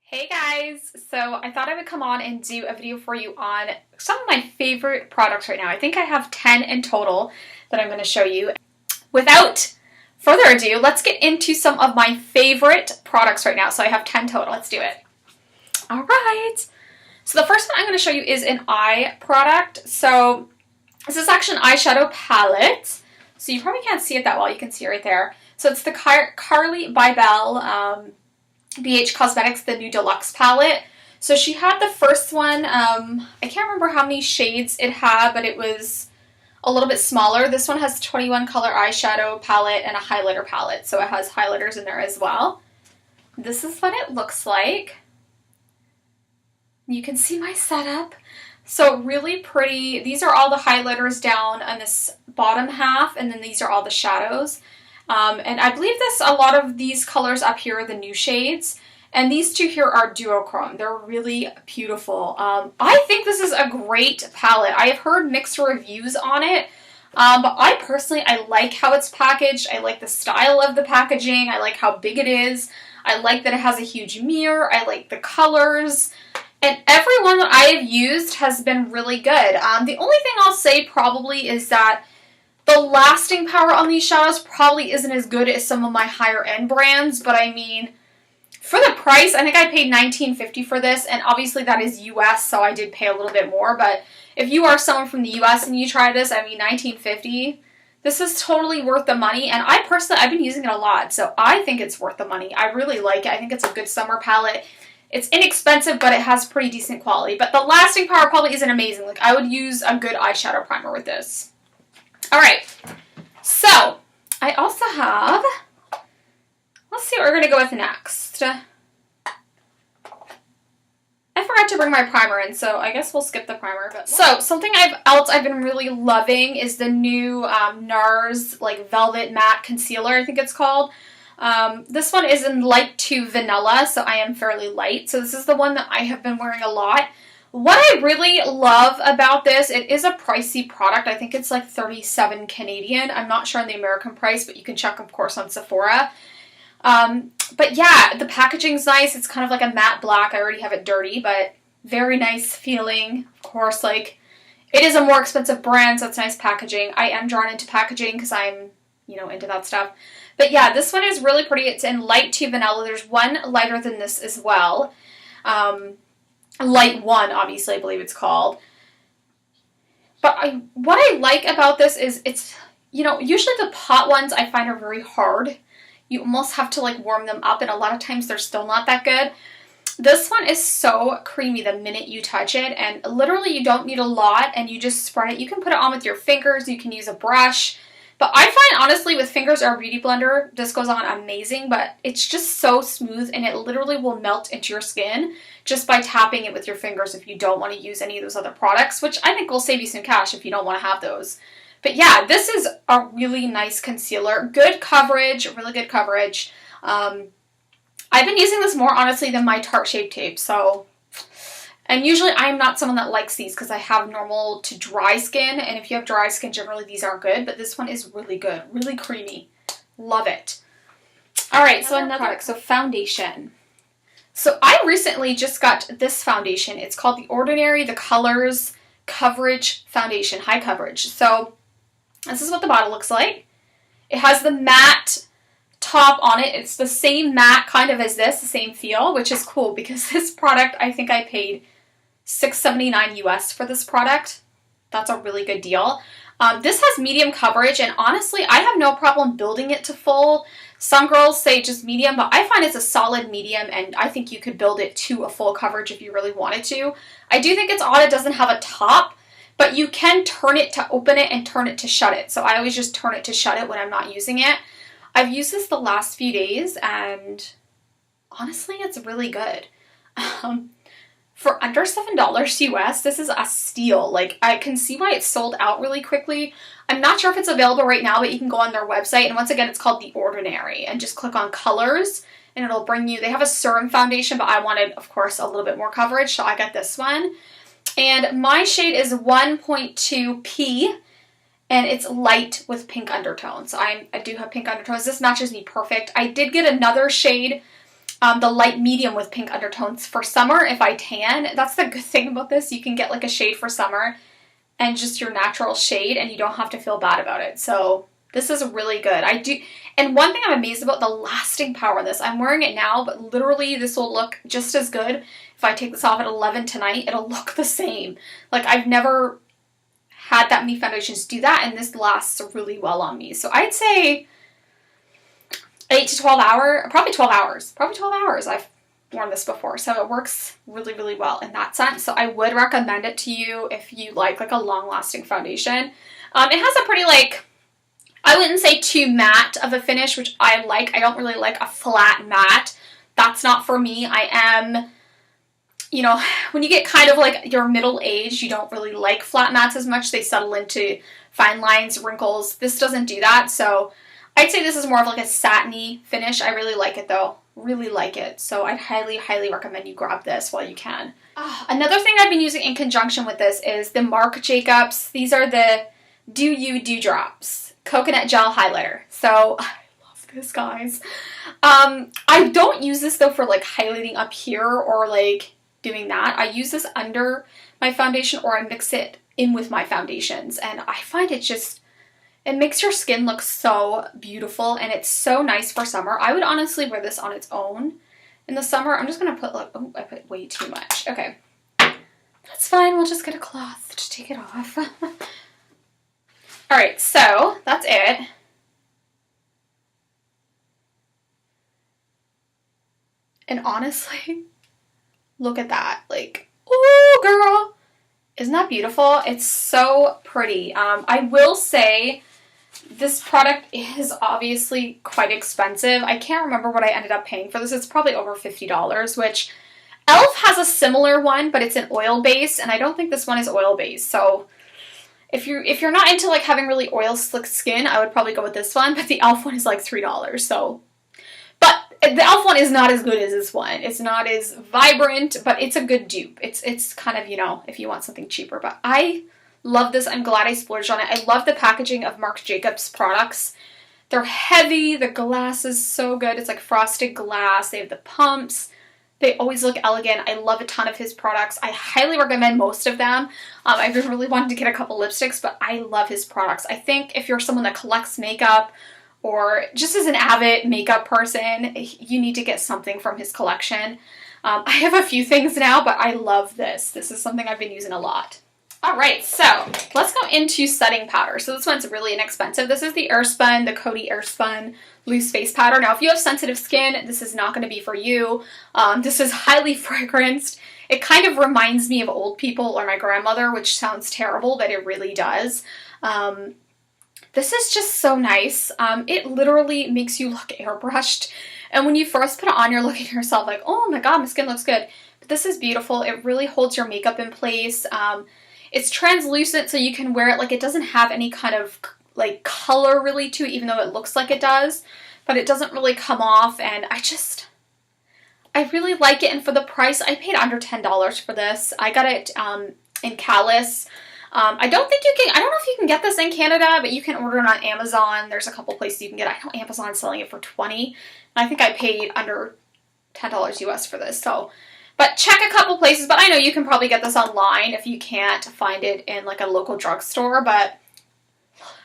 Hey guys! So I thought I would come on and do a video for you on some of my favorite products right now. I think I have 10 in total that I'm going to show you. Without further ado, let's get into some of my favorite products right now. So I have 10 total. Let's do it. Alright! So the first one I'm going to show you is an eye product. So this is actually an eyeshadow palette. So you probably can't see it that well. You can see it right there. So it's the Carly by Belle BH Cosmetics, the new deluxe palette. So she had the first one, I can't remember how many shades it had, but it was a little bit smaller. This one has 21 color eyeshadow palette and a highlighter palette, so it has highlighters in there as well. This is what it looks like. You can see my setup. So really pretty. These are all the highlighters down on this bottom half, and then these are all the shadows. And I believe a lot of these colors up here are the new shades. And these two here are duochrome. They're really beautiful. I think this is a great palette. I have heard mixed reviews on it. But I like how it's packaged. I like the style of the packaging. I like how big it is. I like that it has a huge mirror. I like the colors. And every one that I have used has been really good. The only thing I'll say probably is that the lasting power on these shadows probably isn't as good as some of my higher end brands, but I mean, for the price, I think I paid $19.50 for this, and obviously that is US, so I did pay a little bit more, but if you are someone from the US and you try this, I mean, $19.50, this is totally worth the money, and I've been using it a lot, so I think it's worth the money. I really like it. I think it's a good summer palette. It's inexpensive, but it has pretty decent quality, but the lasting power probably isn't amazing. Like, I would use a good eyeshadow primer with this. Alright, so I also have, let's see what we're going to go with next. I forgot to bring my primer in, so I guess we'll skip the primer. So something else I've been really loving is the new NARS like Velvet Matte Concealer, I think it's called. This one is in light to vanilla, so I am fairly light. So this is the one that I have been wearing a lot. What I really love about this, it is a pricey product. I think it's like 37 Canadian. I'm not sure on the American price, but you can check, of course, on Sephora. But yeah, the packaging's nice. It's kind of like a matte black. I already have it dirty, but very nice feeling. Of course, like, it is a more expensive brand, so it's nice packaging. I am drawn into packaging because I'm, into that stuff. But yeah, this one is really pretty. It's in light to vanilla. There's one lighter than this as well. Light 1, obviously, I believe it's called. But what I like about this is it's, usually the pot ones I find are very hard. You almost have to like warm them up, and a lot of times they're still not that good. This one is so creamy the minute you touch it, and literally you don't need a lot, and you just spread it. You can put it on with your fingers, you can use a brush. But I find, honestly, with fingers or a beauty blender, this goes on amazing, but it's just so smooth, and it literally will melt into your skin just by tapping it with your fingers if you don't want to use any of those other products, which I think will save you some cash if you don't want to have those. But yeah, this is a really nice concealer. Good coverage, really good coverage. I've been using this more, honestly, than my Tarte Shape Tape, so... And usually I'm not someone that likes these because I have normal to dry skin, and if you have dry skin, generally these aren't good, but this one is really good, really creamy. Love it. Alright, so another product, so foundation. So I recently just got this foundation. It's called The Ordinary, The Colors Coverage Foundation, high coverage. So this is what the bottle looks like. It has the matte top on it. It's the same matte kind of as this, the same feel, which is cool because this product, I think I paid $6.79 US for this product. That's a really good deal. This has medium coverage, and honestly, I have no problem building it to full. Some girls say just medium, but I find it's a solid medium, and I think you could build it to a full coverage if you really wanted to. I do think it's odd it doesn't have a top, but you can turn it to open it and turn it to shut it. So I always just turn it to shut it when I'm not using it. I've used this the last few days, and honestly, it's really good. For under $7 US, this is a steal. Like, I can see why it's sold out really quickly. I'm not sure if it's available right now, but you can go on their website, and once again, it's called The Ordinary, and just click on colors, and it'll bring you, they have a serum foundation, but I wanted, of course, a little bit more coverage, so I got this one. And my shade is 1.2P, and it's light with pink undertones. So I do have pink undertones. This matches me perfect. I did get another shade the light medium with pink undertones for summer if I tan. That's the good thing about this. You can get like a shade for summer and just your natural shade, and you don't have to feel bad about it. So this is really good. And one thing I'm amazed about, the lasting power of this. I'm wearing it now, but literally this will look just as good. If I take this off at 11 tonight, it'll look the same. Like, I've never had that many foundations do that, and this lasts really well on me. So I'd say 8 to 12 hours, probably 12 hours. Probably 12 hours I've worn this before. So it works really, really well in that sense. So I would recommend it to you if you like a long-lasting foundation. It has a pretty, like, I wouldn't say too matte of a finish, which I like. I don't really like a flat matte. That's not for me. I am, you know, when you get kind of like your middle age, you don't really like flat mattes as much. They settle into fine lines, wrinkles. This doesn't do that. So I'd say this is more of like a satiny finish. I really like it though. Really like it. So I'd highly, highly recommend you grab this while you can. Another thing I've been using in conjunction with this is the Marc Jacobs. These are the Do You Dewdrops Coconut Gel Highlighter. So I love this, guys. I don't use this though for like highlighting up here or like doing that. I use this under my foundation, or I mix it in with my foundations, and I find it just, it makes your skin look so beautiful, and it's so nice for summer. I would honestly wear this on its own in the summer. I'm just gonna put like, oh, I put way too much. Okay, that's fine. We'll just get a cloth to take it off. All right, so that's it. And honestly, look at that. Like, oh, girl. Isn't that beautiful? It's so pretty. I will say this product is obviously quite expensive. I can't remember what I ended up paying for this. It's probably over $50, which e.l.f. has a similar one, but it's an oil-based, and I don't think this one is oil-based. So if you're not into like having really oil slick skin, I would probably go with this one, but the e.l.f. one is like $3. So, but the e.l.f. one is not as good as this one. It's not as vibrant, but it's a good dupe. It's kind of, you know, if you want something cheaper. But I love this. I'm glad I splurged on it. I love the packaging of Marc Jacobs products. They're heavy. The glass is so good. It's like frosted glass. They have the pumps. They always look elegant. I love a ton of his products. I highly recommend most of them. I've been really wanting to get a couple lipsticks, but I love his products. I think if you're someone that collects makeup, or just as an avid makeup person, you need to get something from his collection. I have a few things now, but I love this. This is something I've been using a lot. All right, so let's go into setting powder. So this one's really inexpensive. This is the Airspun, the Coty Airspun Loose Face Powder. Now, if you have sensitive skin, this is not going to be for you. This is highly fragranced. It kind of reminds me of old people or my grandmother, which sounds terrible, but it really does. This is just so nice. It literally makes you look airbrushed. And when you first put it on, you're looking at yourself like, oh my god, my skin looks good. But this is beautiful. It really holds your makeup in place. It's translucent, so you can wear it like it doesn't have any kind of like color really to it, even though it looks like it does. But it doesn't really come off, and I really like it. And for the price, I paid under $10 for this. I got it in Callus. I don't know if you can get this in Canada, but you can order it on Amazon. There's a couple places you can get it. I know Amazon's selling it for $20. And I think I paid under $10 US for this. So, but check a couple places. But I know you can probably get this online if you can't find it in like a local drugstore. But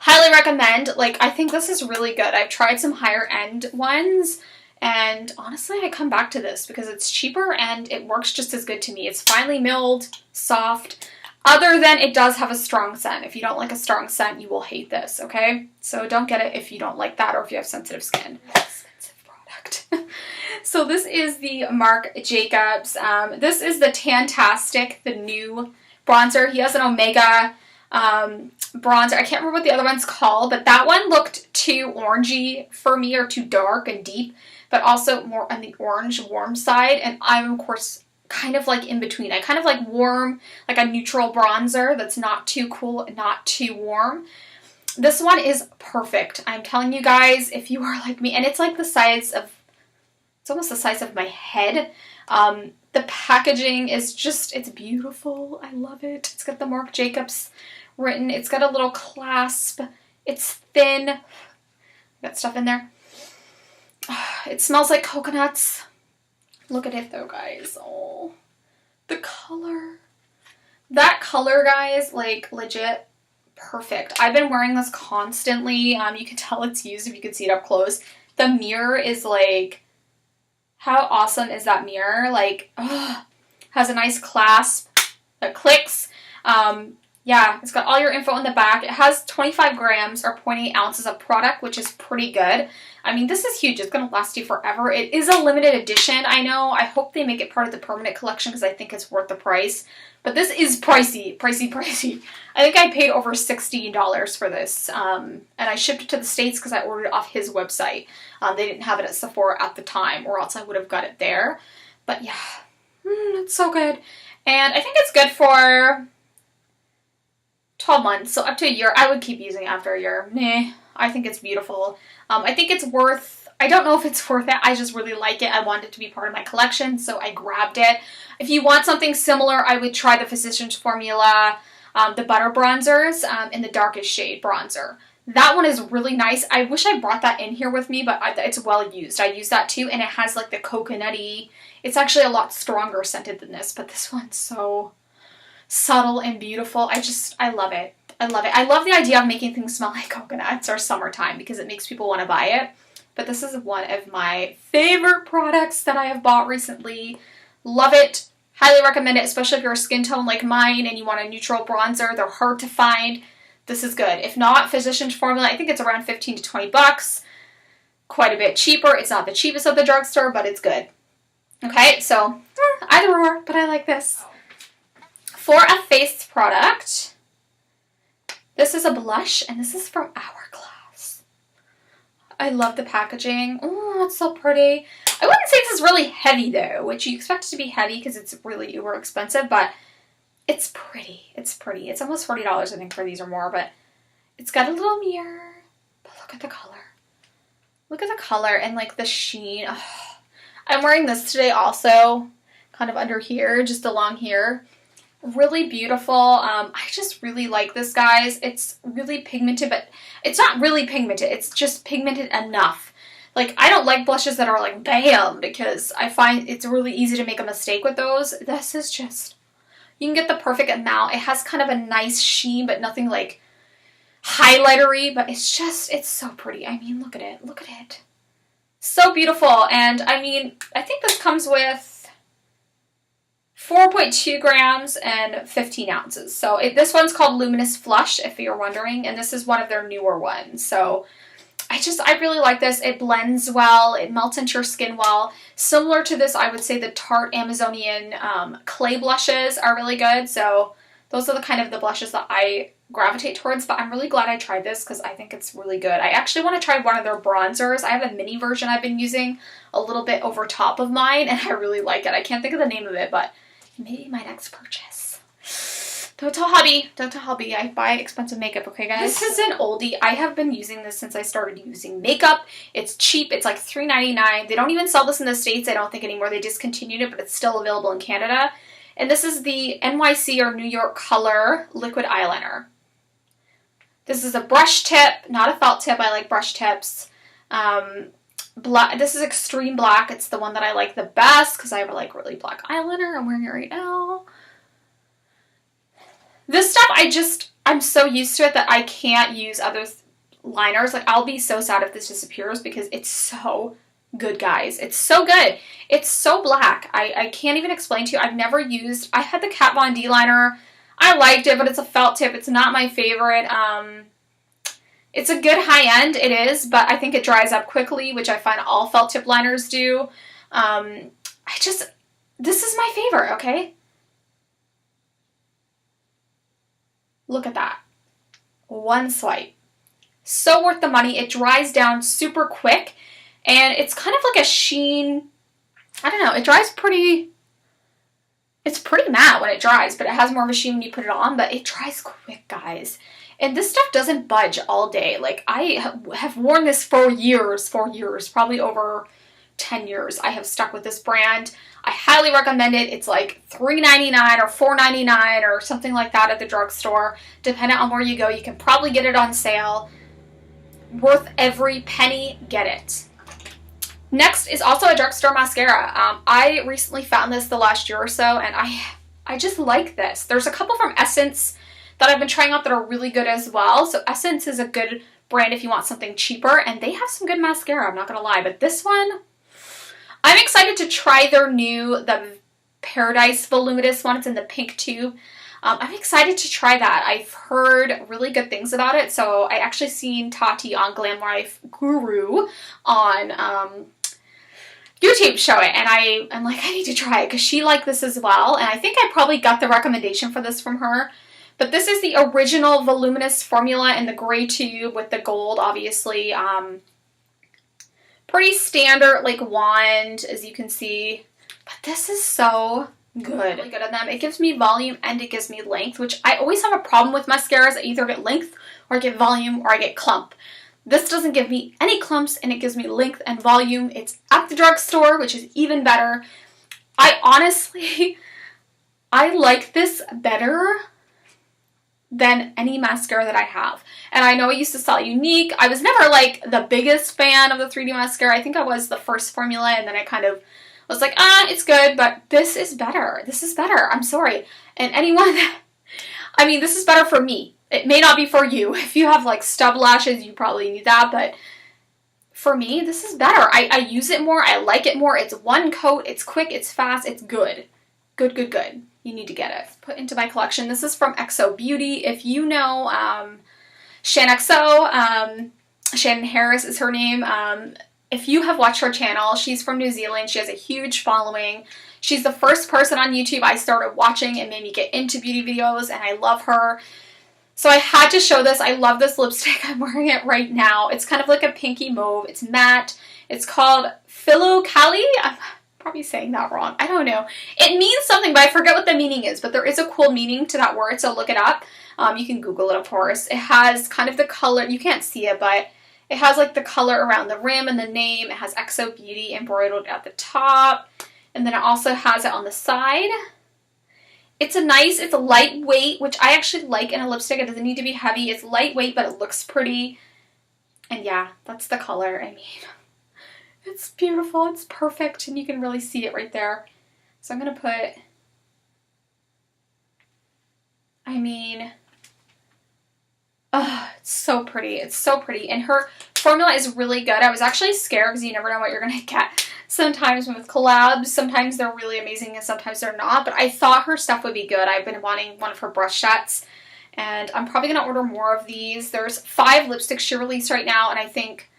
highly recommend. Like, I think this is really good. I've tried some higher end ones, and honestly, I come back to this because it's cheaper and it works just as good to me. It's finely milled, soft. Other than it does have a strong scent. If you don't like a strong scent, you will hate this, okay? So don't get it if you don't like that or if you have sensitive skin. Expensive product. So this is the Marc Jacobs. This is the Tantastic, the new bronzer. He has an Omega bronzer. I can't remember what the other one's called, but that one looked too orangey for me, or too dark and deep, but also more on the orange warm side. And I'm, of course, kind of like in between. I kind of like warm, like a neutral bronzer that's not too cool, not too warm. This one is perfect. I'm telling you guys, if you are like me, and it's like the size of, it's almost the size of my head. The packaging is just, it's beautiful. I love it. It's got the Marc Jacobs written. It's got a little clasp. It's thin. Got stuff in there. It smells like coconuts. Look at it though, guys. Oh, the color. That color, guys, like legit perfect. I've been wearing this constantly. You can tell it's used if you can see it up close. The mirror is like, how awesome is that mirror? Like, has a nice clasp that clicks. Yeah, it's got all your info in the back. It has 25 grams or 0.8 ounces of product, which is pretty good. I mean, this is huge. It's going to last you forever. It is a limited edition, I know. I hope they make it part of the permanent collection because I think it's worth the price. But this is pricey, pricey, pricey. I think I paid over $60 for this. And I shipped it to the States because I ordered it off his website. They didn't have it at Sephora at the time, or else I would have got it there. But yeah, it's so good. And I think it's good for 12 months, so up to a year. I would keep using it after a year. Nah, I think it's beautiful. I think it's worth, I don't know if it's worth it. I just really like it. I wanted it to be part of my collection, so I grabbed it. If you want something similar, I would try the Physicians Formula, the Butter Bronzers, in the darkest shade bronzer. That one is really nice. I wish I brought that in here with me, but it's well used. I use that too, and it has like the coconutty. It's actually a lot stronger scented than this, but this one's so subtle and beautiful. I love it. I love it. I love the idea of making things smell like coconuts or summertime because it makes people want to buy it. But this is one of my favorite products that I have bought recently. Love it. Highly recommend it, especially if you're a skin tone like mine and you want a neutral bronzer. They're hard to find. This is good. If not, Physicians Formula, I think it's around 15 to 20 bucks. Quite a bit cheaper. It's not the cheapest at the drugstore, but it's good. Okay, so either or, but I like this. For a face product, this is a blush, and this is from Hourglass. I love the packaging. Oh, it's so pretty. I wouldn't say this is really heavy, though, which you expect it to be heavy because it's really uber expensive, but it's pretty. It's pretty. It's almost $40, I think, for these or more, but it's got a little mirror. But look at the color. Look at the color and, like, the sheen. Oh. I'm wearing this today also, kind of under here, just along here. Really beautiful. I just really like this, guys. It's really pigmented, but it's not really pigmented. It's just pigmented enough. Like, I don't like blushes that are like bam, because I find it's really easy to make a mistake with those. This is just, you can get the perfect amount. It has kind of a nice sheen, but nothing like highlightery, but it's just, it's so pretty. I mean, look at it. Look at it. So beautiful. And I mean, I think this comes with 4.2 grams and 15 ounces. So this one's called Luminous Flush, if you're wondering, and this is one of their newer ones. So I really like this. It blends well. It melts into your skin well. Similar to this, I would say the Tarte Amazonian clay blushes are really good. So those are the kind of the blushes that I gravitate towards, but I'm really glad I tried this because I think it's really good. I actually want to try one of their bronzers. I have a mini version I've been using a little bit over top of mine, and I really like it. I can't think of the name of it, but maybe my next purchase. Don't tell hubby. Don't tell hubby. I buy expensive makeup, okay, guys? This is an oldie. I have been using this since I started using makeup. It's cheap. It's like $3.99. They don't even sell this in the States, I don't think, anymore. They discontinued it, but it's still available in Canada. And this is the NYC or New York Color Liquid Eyeliner. This is a brush tip, not a felt tip. I like brush tips. Black. This is Extreme Black. It's the one that I like the best because I have like really black eyeliner. I'm wearing it right now. This stuff, I'm so used to it that I can't use other liners. Like, I'll be so sad if this disappears because it's so good, guys. It's so good. It's so black. I can't even explain to you. I've never used, I had the Kat Von D liner. I liked it, but it's a felt tip. It's not my favorite. It's a good high end, it is, but I think it dries up quickly, which I find all felt tip liners do. This is my favorite, okay? Look at that. One swipe. So worth the money. It dries down super quick, and it's kind of like a sheen. I don't know. It dries pretty. It's pretty matte when it dries, but it has more of a sheen when you put it on, but it dries quick, guys. And this stuff doesn't budge all day. Like, I have worn this for years, probably over 10 years. I have stuck with this brand. I highly recommend it. It's like $3.99 or $4.99 or something like that at the drugstore. Depending on where you go, you can probably get it on sale. Worth every penny, get it. Next is also a drugstore mascara. I recently found this the last year or so, and I just like this. There's a couple from Essence that I've been trying out that are really good as well. So Essence is a good brand if you want something cheaper, and they have some good mascara, I'm not gonna lie. But this one, I'm excited to try their the Paradise Voluminous one. It's in the pink tube. I'm excited to try that. I've heard really good things about it. So I actually seen Tati on Glam Life Guru on YouTube show it, and I'm like, I need to try it because she liked this as well, and I think I probably got the recommendation for this from her. But this is the original voluminous formula in the gray tube with the gold, obviously. Pretty standard, like, wand, as you can see. But this is so good. Really good at them. It gives me volume and it gives me length, which I always have a problem with mascaras. I either get length or I get volume or I get clump. This doesn't give me any clumps, and it gives me length and volume. It's at the drugstore, which is even better. I honestly, I like this better than any mascara that I have. And I know I used to sell Unique. I was never like the biggest fan of the 3D mascara. I think I was the first formula, and then I kind of was like, it's good, but this is better. This is better. I'm sorry. And anyone, I mean, this is better for me. It may not be for you. If you have like stub lashes, you probably need that, but for me, this is better. I use it more. I like it more. It's one coat. It's quick. It's fast. It's good. Good, good, good. You need to get it. Put into my collection. This is from XO Beauty. If you know Shannon XO, Shannon Harris is her name. If you have watched her channel, she's from New Zealand. She has a huge following. She's the first person on YouTube I started watching and made me get into beauty videos, and I love her. So I had to show this. I love this lipstick. I'm wearing it right now. It's kind of like a pinky mauve. It's matte. It's called Philocali. I'm probably saying that wrong. I don't know. It means something, but I forget what the meaning is. But there is a cool meaning to that word, so look it up. You can Google it, of course. It has kind of the color. You can't see it, but it has like the color around the rim and the name. It has XO Beauty embroidered at the top. And then it also has it on the side. It's a lightweight, which I actually like in a lipstick. It doesn't need to be heavy. It's lightweight, but it looks pretty. And yeah, that's the color. I mean, it's beautiful. It's perfect, and you can really see it right there. So I'm going to put, I mean, oh, it's so pretty. It's so pretty. And her formula is really good. I was actually scared because you never know what you're going to get. Sometimes with collabs, sometimes they're really amazing and sometimes they're not, but I thought her stuff would be good. I've been wanting one of her brush sets, and I'm probably going to order more of these. There's 5 lipsticks she released right now, and I think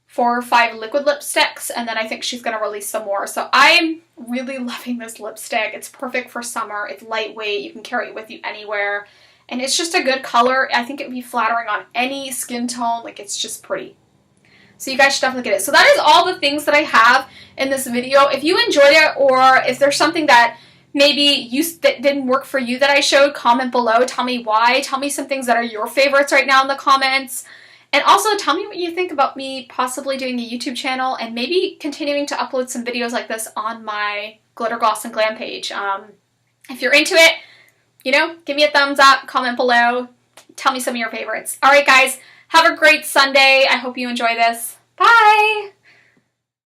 4 or 5 liquid lipsticks, and then I think she's going to release some more. So I'm really loving this lipstick. It's perfect for summer. It's lightweight. You can carry it with you anywhere, and it's just a good color. I think it would be flattering on any skin tone. Like, it's just pretty. So you guys should definitely get it. So that is all the things that I have in this video. If you enjoyed it, or if there's something that maybe that didn't work for you that I showed, comment below. Tell me why. Tell me some things that are your favorites right now in the comments. And also tell me what you think about me possibly doing a YouTube channel and maybe continuing to upload some videos like this on my Glitter Gloss and Glam page. If you're into it, you know, give me a thumbs up, comment below. Tell me some of your favorites. All right, guys. Have a great Sunday. I hope you enjoy this. Bye!